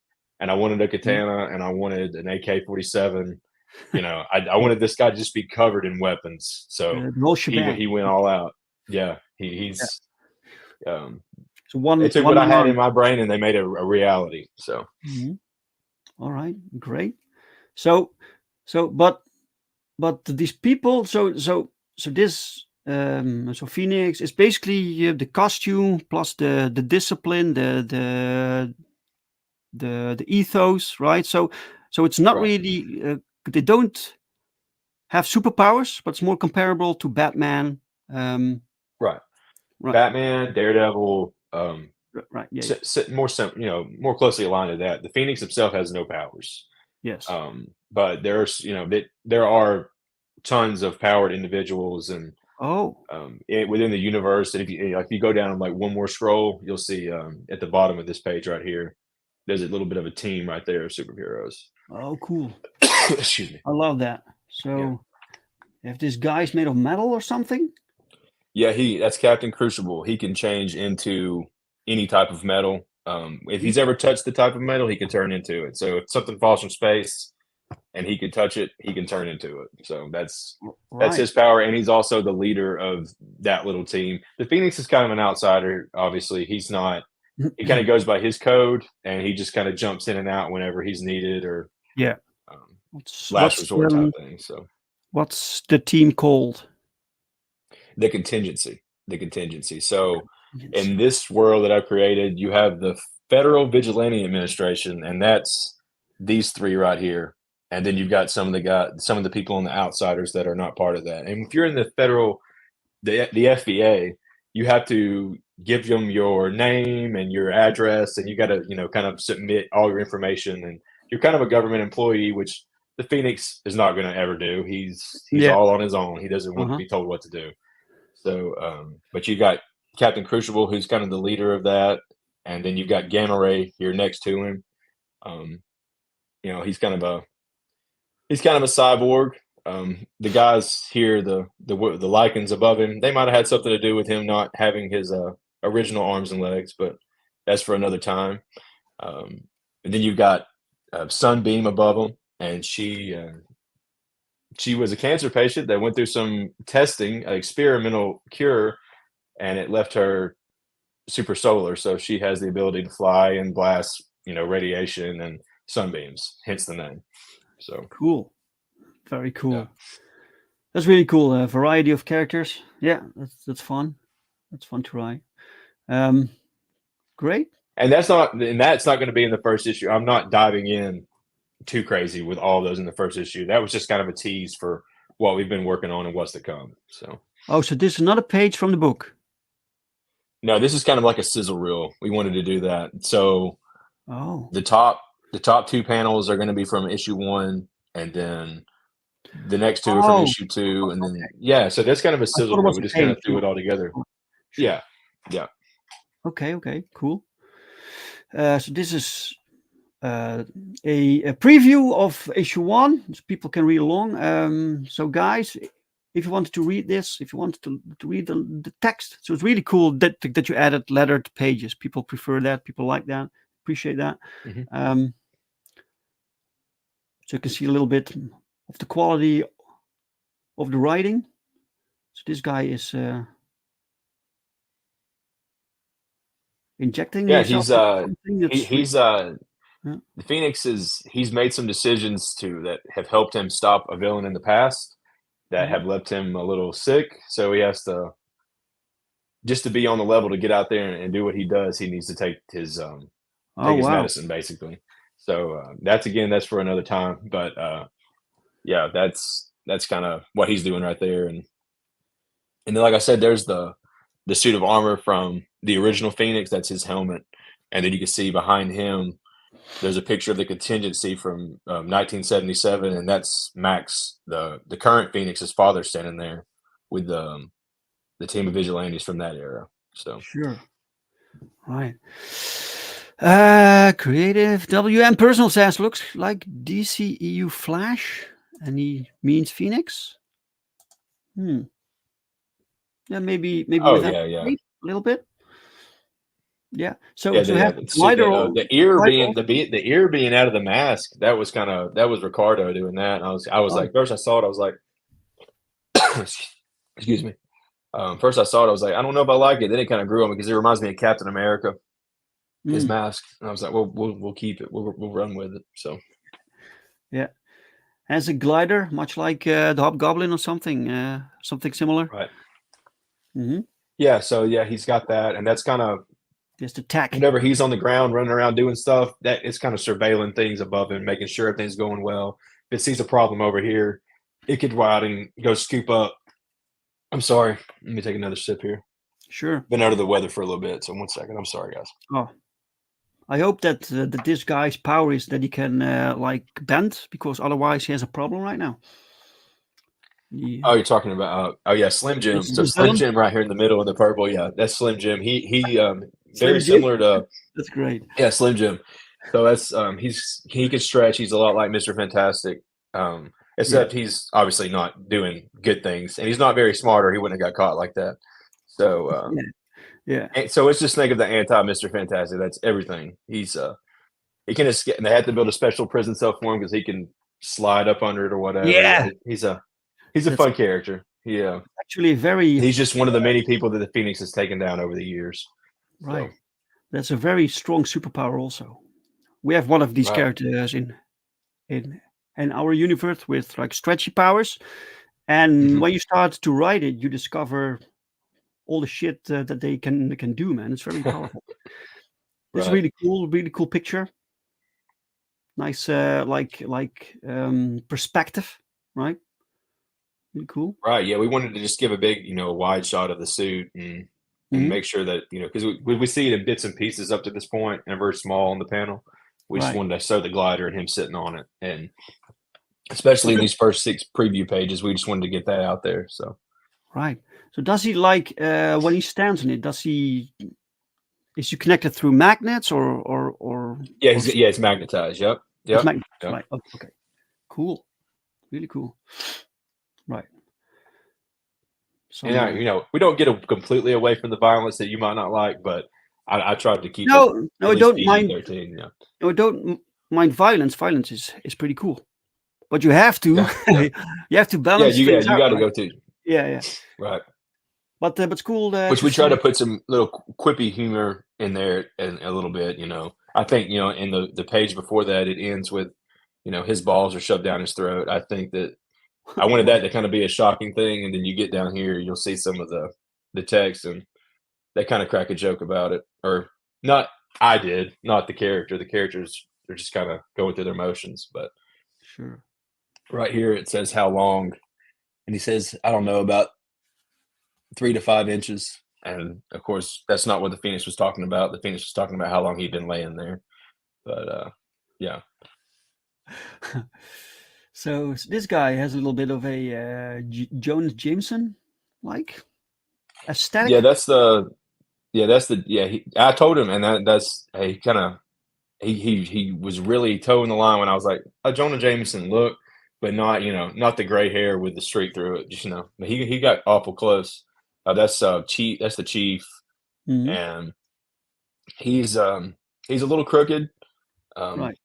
and I wanted a katana, and I wanted an AK-47. I wanted this guy to just be covered in weapons. So he went all out. Yeah, he's. So one. They took what I had in my brain and they made it a reality. So. All right, great. But these people. So this. So Phoenix is basically the costume plus the discipline, the ethos, right? So it's not really. They don't have superpowers, but it's more comparable to Batman. Right. Batman, Daredevil. Right. Yeah. More closely aligned to that. The Phoenix himself has no powers. Yes. But there's, there are tons of powered individuals and within the universe. And if you go down like one more scroll, you'll see at the bottom of this page right here, there's a little bit of a team right there of superheroes. Oh, cool. Excuse me. I love that. So if this guy's made of metal or something? Yeah, that's Captain Crucible. He can change into any type of metal. If he's ever touched the type of metal, he can turn into it. So if something falls from space and he can touch it, he can turn into it. So that's his power. And he's also the leader of that little team. The Phoenix is kind of an outsider. Obviously, he's not. He kind of goes by his code, and he just kind of jumps in and out whenever he's needed, or last resort type thing. So, what's the team called? The contingency. So, in this world that I've created, you have the Federal Vigilante Administration, and that's these 3 right here. And then you've got some of the people on the outsiders that are not part of that. And if you're in the the FVA, you have to give them your name and your address, and you got to, kind of submit all your information. And you're kind of a government employee, which the Phoenix is not going to ever do. He's all on his own. He doesn't want to be told what to do. So, but you got Captain Crucible, who's kind of the leader of that, and then you've got Gamma Ray here next to him. He's kind of a cyborg. The guys here, the Lycans above him, they might have had something to do with him not having his original arms and legs, but that's for another time. And then you've got Sunbeam above him, and she was a cancer patient that went through some testing, an experimental cure, and it left her super solar. So she has the ability to fly and blast, radiation and sunbeams, hence the name. So cool. Very cool. Yeah. That's really cool. A variety of characters. Yeah, that's fun. That's fun to write. Great. And that's not going to be in the first issue. I'm not diving in too crazy with all those in the first issue. That was just kind of a tease for what we've been working on and what's to come. So. Oh, so this is not a page from the book? No, this is kind of like a sizzle reel. We wanted to do that. So the top the top 2 panels are going to be from issue 1, and then the next 2 are from Oh, issue 2, and then so that's kind of a I thought sizzle it reel. was We a just kind of page. threw it all together. Sure. Yeah. Okay, cool. So this is a preview of issue 1, so people can read along. So guys, if you wanted to read this, if you wanted to read the text, so it's really cool that you added lettered pages. People prefer that. People like that. Appreciate that. Mhm. So you can see a little bit of the quality of the writing. So this guy is injecting himself He's with something that's the Phoenix he's made some decisions that have helped him stop a villain in the past that have left him a little sick. So he has to, just to be on the level to get out there and do what he does, he needs to take his oh his wow. medicine, basically. So that's for another time. But that's kind of what he's doing right there. And then, like I said, there's the suit of armor from the original Phoenix. That's his helmet. And then you can see behind him, there's a picture of the contingency from 1977, and that's Max, the current Phoenix's father, standing there with the team of vigilantes from that era. So Sure. Right. Creative WM Personal says, looks like DCEU Flash, and he means Phoenix. Yeah, maybe with that a little bit. Yeah. So we have the ear being out of the mask. That was Ricardo doing that. And I was like, first I saw it, I was like, excuse me. First I saw it, I was like, I don't know if I like it. Then it kind of grew on me because it reminds me of Captain America, his mask. And I was like, well, we'll keep it. We'll run with it. So yeah, has a glider, much like the Hobgoblin or something similar. Right. Mm-hmm. Yeah. So he's got that, and that's kind of just the tech. Whenever he's on the ground running around doing stuff, that it's kind of surveilling things above him, making sure everything's going well. If it sees a problem over here, it could go out and go scoop up. I'm sorry. Let me take another sip here. Sure. Been out of the weather for a little bit, so 1 second. I'm sorry, guys. Oh, I hope that this guy's power is that he can bend, because otherwise he has a problem right now. Yeah. Oh, you're talking about Slim Jim. So Slim Jim right here in the middle in the purple. Yeah, that's Slim Jim. He very similar to. That's great. Yeah, Slim Jim. So that's he can stretch. He's a lot like Mr. Fantastic, except he's obviously not doing good things, and he's not very smart, or he wouldn't have got caught like that. So yeah. So let's just think of the anti Mr. Fantastic. That's everything. He's he can escape. And they had to build a special prison cell for him because he can slide up under it or whatever. Yeah, he's a fun character. Yeah, actually He's just one of the many people that the Phoenix has taken down over the years. Right. So. That's a very strong superpower also. We have one of these characters in our universe with like stretchy powers. And when you start to write it, you discover all the shit that they can do, man. It's very powerful. It's really cool picture. Nice perspective, right? Really cool. Right. Yeah, we wanted to just give a big, wide shot of the suit and make sure that, because we see it in bits and pieces up to this point and very small on the panel. We just wanted to show the glider and him sitting on it. And especially in these first 6 preview pages, we just wanted to get that out there. So right. So does he when he stands on it, is he connected through magnets or Yeah, it's magnetized. Yep. It's magnetized. Right. Okay. Cool. Really cool. Right. So, and we don't get completely away from the violence that you might not like, but I tried to keep no, I don't mind. PG-13, yeah. No, I don't mind violence. Violence is pretty cool, but you have to you have to balance. Yeah, you got to go to. Yeah. Right. But it's cool. Which we try to put some little quippy humor in there and a little bit. I think in the page before that it ends with, his balls are shoved down his throat. I think that. I wanted that to kind of be a shocking thing, and then you get down here, you'll see some of the text, and they kind of crack a joke about it, or not. I did, not the character. The characters are just kind of going through their motions. But sure, right here it says how long, and he says, I don't know, about 3 to 5 inches, and of course that's not what the Phoenix was talking about. The Phoenix was talking about how long he'd been laying there, but Yeah. So this guy has a little bit of a Jonas Jameson like aesthetic. Yeah, that's the I told him, and that's he kind of he was really toeing the line when I was like, a Jonah Jameson look, but not, not the gray hair with the streak through it. Just, he got awful close. That's Chief. That's the Chief, Mhm. and he's a little crooked. Right.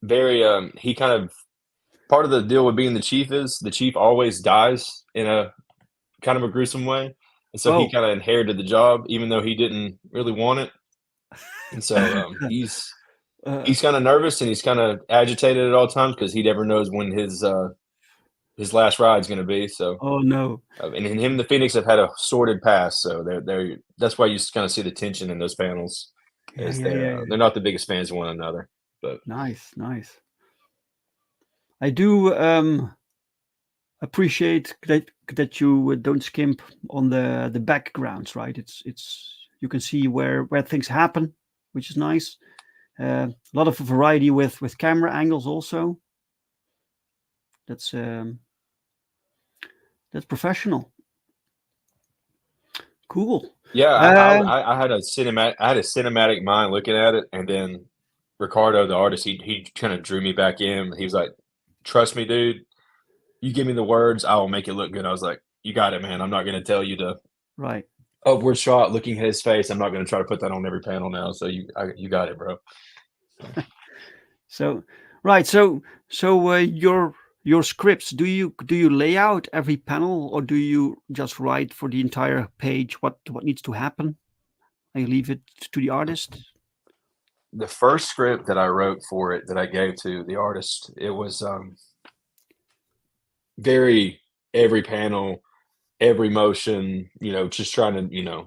Very he kind of part of the deal with being the Chief is the Chief always dies in a kind of a gruesome way, and so he Oh. kind of inherited the job, even though he didn't really want it. And so he's kind of nervous and he's kind of agitated at all times because he never knows when his last ride's going to be. So, Oh no. and him and the Phoenix have had a sordid past, so they're that's why you kind of see the tension in those panels. Is they're not the biggest fans of one another. But Nice. I do appreciate that you don't skimp on the backgrounds, right? It's you can see where things happen, which is nice. A lot of variety with camera angles also. That's professional. Cool. yeah, I had a cinematic mind looking at it, and then Ricardo, the artist, he kind of drew me back in. He was like, "Trust me, dude. You give me the words, I will make it look good." I was like, "You got it, man. I'm not going to tell you to Right. upward shot looking at his face. I'm not going to try to put that on every panel now. So you got it, bro." So right. So your scripts, do you lay out every panel, or do you just write for the entire page what needs to happen and you leave it to the artist? The first script that I wrote for it that I gave to the artist, it was very every panel, every motion, just trying to, I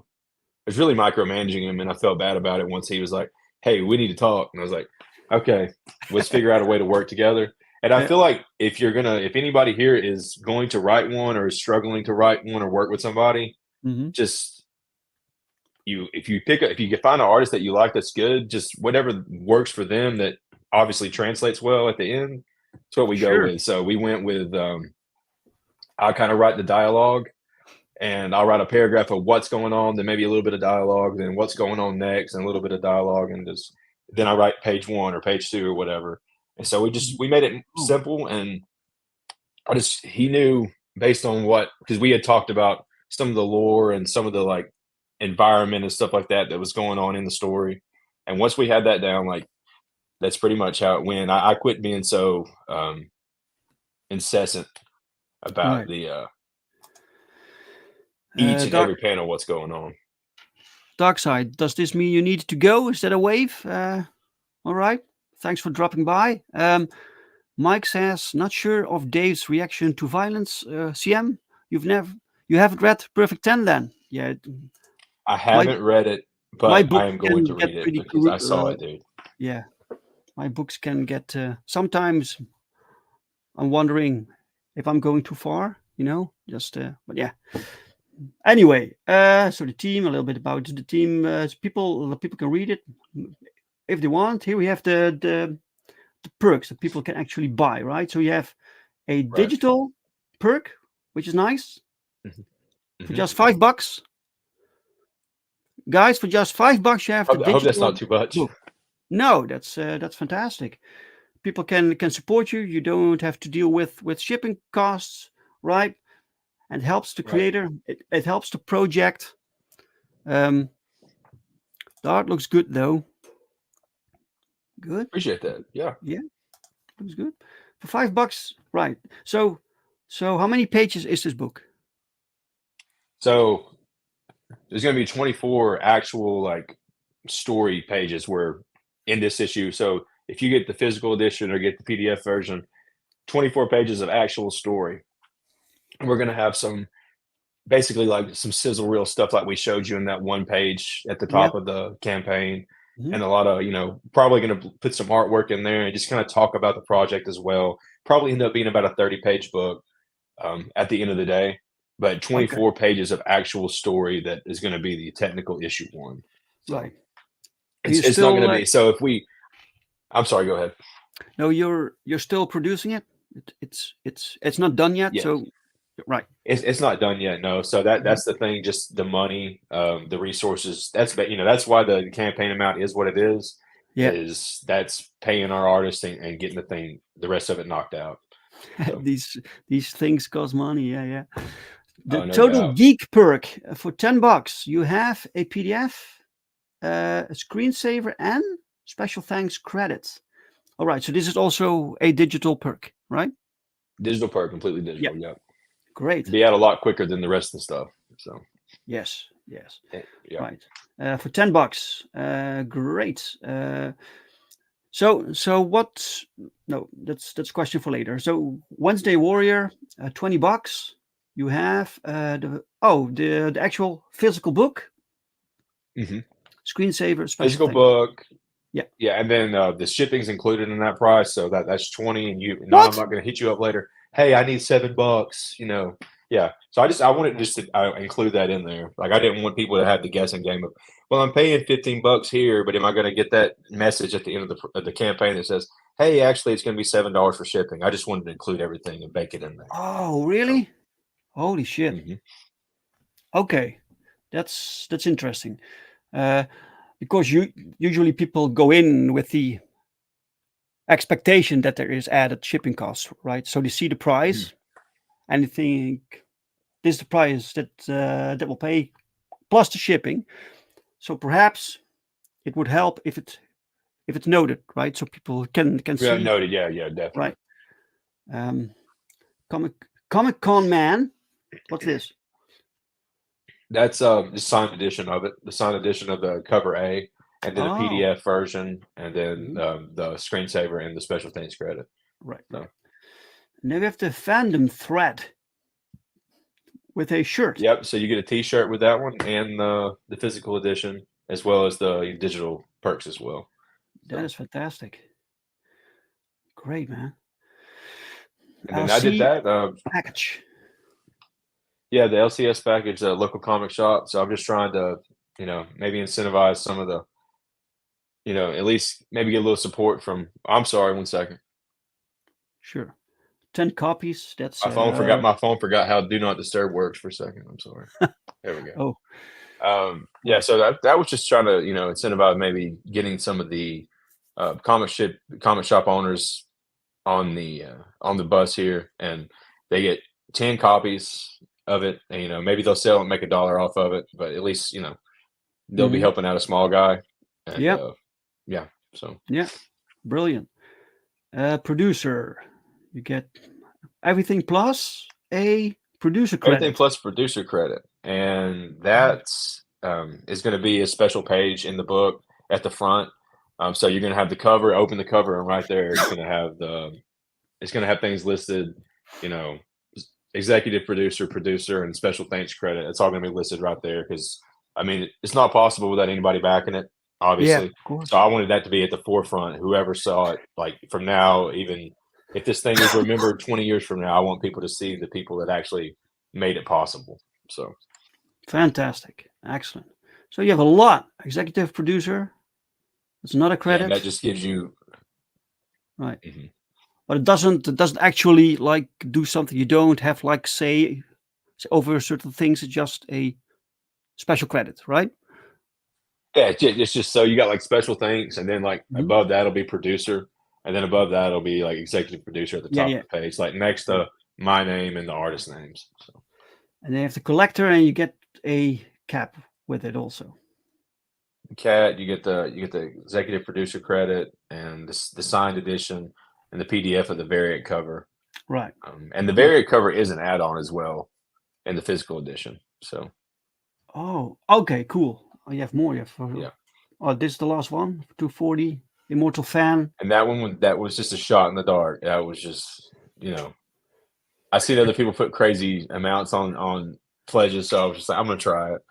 was really micromanaging him, and I felt bad about it once he was like, "Hey, we need to talk." And I was like, "Okay, let's figure out a way to work together." And I feel like if anybody here is going to write one or is struggling to write one or work with somebody, Mhm. just if you can find an artist that you like that's good, just whatever works for them that obviously translates well at the end. That's what we go Sure. with. So we went with I kind of write the dialogue, and I'll write a paragraph of what's going on, then maybe a little bit of dialogue, then what's going on next, and a little bit of dialogue, and then I write page 1 or page 2 or whatever. And so we made it simple, and he knew based on because we had talked about some of the lore and some of the like environment and stuff like that was going on in the story. And once we had that down, like that's pretty much how it went. I quit being so incessant about the each and every panel what's going on. Dark Side, does this mean you need to go? Is that a wave? All right. Thanks for dropping by. Mike says, not sure of Dave's reaction to violence. CM, you haven't read Perfect 10 then? Yeah. I haven't read it, but I am going to read it because I saw it, dude. Yeah. My books can get, sometimes I'm wondering if I'm going too far, but yeah. Anyway, so the team, a little bit about the team. People can read it if they want. Here we have the perks that people can actually buy, right? So you have a digital perk, which is nice, for just $5. Guys, for just $5, you have the digital. I hope that's not too much. Book. No, that's fantastic. People can support you. You don't have to deal with shipping costs, right? And it helps the creator. It helps the project. The art looks good though. Good. Appreciate that. Yeah. Yeah. Looks good. For $5, right. So how many pages is this book? So there's going to be 24 actual like story pages where in this issue. So if you get the physical edition or get the PDF version, 24 pages of actual story. And we're going to have some basically like some sizzle reel stuff like we showed you in that one page at the top of the campaign. Mm-hmm. And a lot of, probably going to put some artwork in there and just kind of talk about the project as well. Probably end up being about a 30-page book at the end of the day, but 24 pages of actual story that is going to be the technical issue one. So right. it's not going to be. So if we, I'm sorry. Go ahead. No, you're still producing it. It's not done yet. Yes. So, right. It's not done yet. No. So that's the thing. Just the money, the resources. That's that's why the campaign amount is what it is. Yeah. Is that's paying our artists and getting the rest of it knocked out. So. these things cost money. Yeah. The no total doubt. geek perk for $10. You have a PDF, a screensaver, and special thanks credits. All right. So this is also a digital perk, right? Digital perk, completely digital. Yeah. Great. Be out a lot quicker than the rest of the stuff. So. Yes. Yeah. Right. For $10. Great. So what? No, that's a question for later. So Wednesday Warrior, $20. You have the actual physical book, screensaver, special physical thing. book. Yeah, and then the shipping's included in that price, so that's 20. And I'm not going to hit you up later. Hey, I need $7. Yeah. So I wanted just to include that in there. Like I didn't want people to have the guessing game of, well, I'm paying $15 here, but am I going to get that message at the end of the campaign that says, hey, actually, it's going to be $7 for shipping? I just wanted to include everything and bake it in there. Oh, really? So. Holy shit. Okay, that's interesting. Because usually people go in with the expectation that there is added shipping costs, right? So they see the price and they think this is the price that will pay plus the shipping. So perhaps it would help if it's noted, right? So people can see. Noted. Yeah, definitely. Right. Comic Con Man. What's this? That's the signed edition of it. The signed edition of the cover A, and then a PDF version, and then the screensaver and the special thanks credit. Right. So. Now we have the fandom thread with a shirt. Yep. So you get a T-shirt with that one and the physical edition, as well as the digital perks as well. That is fantastic. Great, man. And then I did that package. Yeah, the LCS package, the local comic shop. So I'm just trying to, maybe incentivize some of the, at least maybe get a little support from. I'm sorry, 1 second. Sure. 10 copies. That's my phone forgot how Do Not Disturb works for a second. I'm sorry. There we go. Yeah. So that was just trying to, incentivize maybe getting some of the comic shop owners on the bus here, and they get 10 copies of it, and maybe they'll sell and make $1 off of it, but at least they'll be helping out a small guy. And, yeah. So brilliant. Producer, you get everything plus a producer credit. Everything plus producer credit, and that's is going to be a special page in the book at the front. So you're going to have the cover. Open the cover, and right there, it's going to have things listed. Executive producer, and special thanks credit. It's all going to be listed right there because, it's not possible without anybody backing it, obviously. Yeah, of course. So I wanted that to be at the forefront. Whoever saw it, like from now, even if this thing is remembered 20 years from now, I want people to see the people that actually made it possible. So fantastic. Excellent. So you have a lot. Executive producer. It's not a credit. And that just gives you right. But it doesn't actually like do something. You don't have like say over certain things. It's just a special credit, right? Yeah, it's just so you got like special thanks, and then like above that will be producer, and then above that will be like executive producer at the top of the page, like next to my name and the artist names. So. And then you have the collector, and you get a cap with it also. Cat, you get the executive producer credit and the signed edition. And the PDF of the variant cover, right? And the variant cover is an add-on as well in the physical edition. So, okay, cool. Oh, you have more. You have Oh, this is the last one. 240 Immortal Fan. And that was just a shot in the dark. That was just I seen other people put crazy amounts on pledges, so I was just like, I'm gonna try it.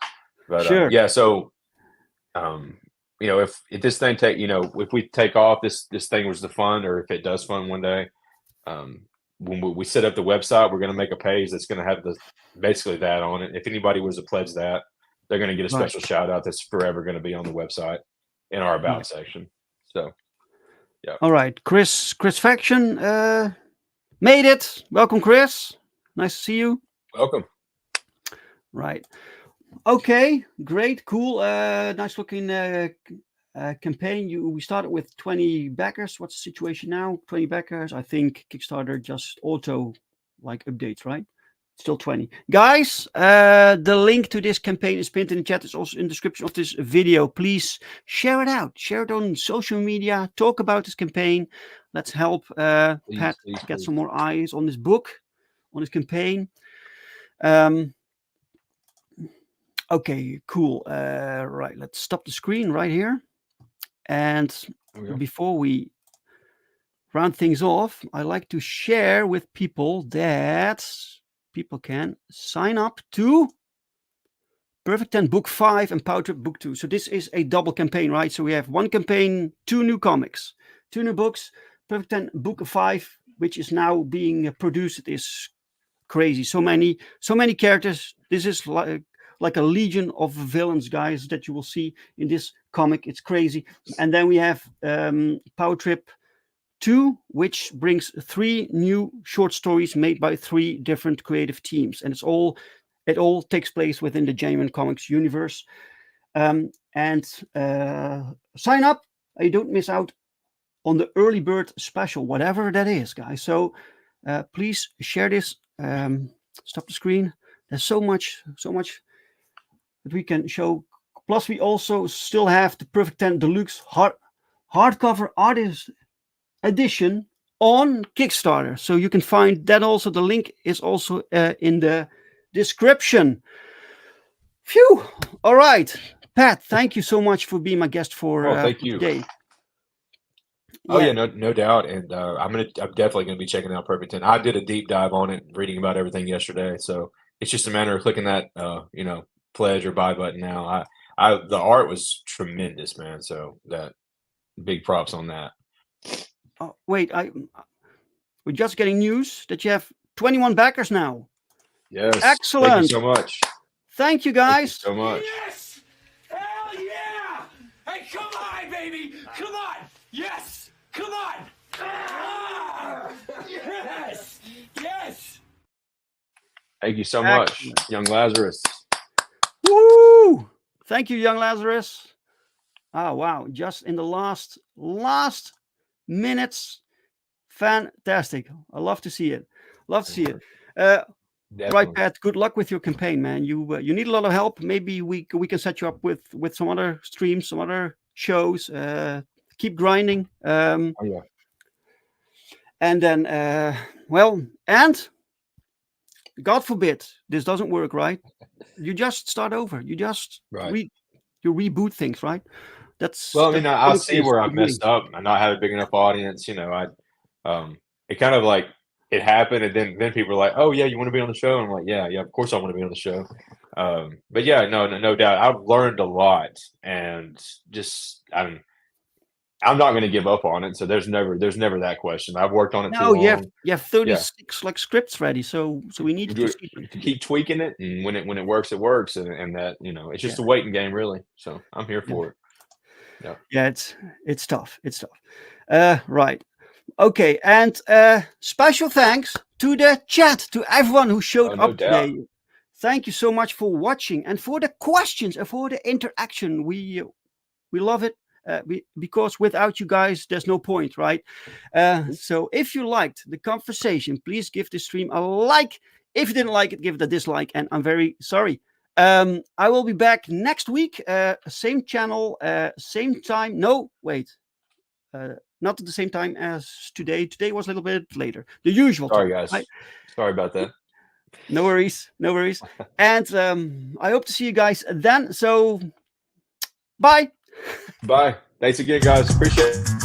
But sure. So if this thing if we take off, this thing was the fund, or if it does fund one day, when we set up the website, we're going to make a page that's going to have basically that on it. If anybody was to pledge that, they're going to get a special shout out that's forever going to be on the website in our about section. So Yeah. All right, Chris Faction made it. Welcome, Chris. Nice to see you. Welcome. Right. Okay. Great. Cool. Nice looking campaign. We started with 20 backers. What's the situation now? 20 backers. I think Kickstarter just auto updates, right? Still 20 guys. The link to this campaign is pinned in the chat. It's also in the description of this video. Please share it out. Share it on social media. Talk about this campaign. Let's help Pat get some more eyes on this book, on this campaign. Okay, cool. Right, let's stop the screen right here. And before we round things off, I like to share with people that people can sign up to Perfect 10 Book 5 and POWERTRIP Book 2. So this is a double campaign, right? So we have one campaign, 2 new comics, 2 new books. Perfect 10 Book 5, which is now being produced, is crazy. So many characters. This is like a legion of villains, guys, that you will see in this comic. It's crazy. And then we have POWERTRIP 2, which brings 3 new short stories made by 3 different creative teams, and it all takes place within the Genuine Comics universe. And sign up, you don't miss out on the early bird special, whatever that is, guys. So please share this. Stop the screen. There's so much that we can show. Plus, we also still have the Perfect 10 Deluxe hardcover artist edition on Kickstarter, so you can find that also. The link is also in the description. Phew. All right, Pat, thank you so much for being my guest for thank you today. Oh yeah, no doubt. And I'm definitely gonna be checking out Perfect 10. I did a deep dive on it, reading about everything yesterday, so it's just a matter of clicking that pledge or buy button now. The art was tremendous, man, so that big props on that. Oh, wait, we're just getting news that you have 21 backers now. Yes. Excellent. Thank you so much. Thank you, guys. Thank you so much. Yes! Hell yeah! Hey, come on, baby! Come on! Yes! Come on! Ah! Yes! Yes! Thank you so much, Young Lazarus. Woo! Thank you, Young Lazarus. Oh, wow. Just in the last minutes. Fantastic. I love to see it. Right, Pat, good luck with your campaign, man. You need a lot of help. Maybe we can set you up with some other streams, some other shows. Keep grinding. And then and God forbid this doesn't work, right? You just start over. You just you reboot things, right? I see where I messed up and not have a big enough audience. It kind of like it happened, and then people are like, "Oh yeah, you want to be on the show?" And I'm like, "Yeah, of course I want to be on the show." But yeah, no doubt, I've learned a lot, and just I'm not going to give up on it. So there's never that question. I've worked on it too long. You have 36 scripts ready, so we need to keep tweaking it, and when it works, it works, and that it's just a waiting game, really. So I'm here for it. Yeah, it's tough. It's tough. Right. Okay, and special thanks to the chat, to everyone who showed up today. Thank you so much for watching and for the questions and for the interaction. We love it because without you guys, there's no point, right? So if you liked the conversation, please give this stream a like. If you didn't like it, give it a dislike, and I'm very sorry. I will be back next week, same channel, same time. No, wait. Not at the same time as today. Today was a little bit later. The usual Sorry, time. guys. Sorry about that. No worries. And I hope to see you guys then. So, bye. Bye. Thanks again, guys. Appreciate it.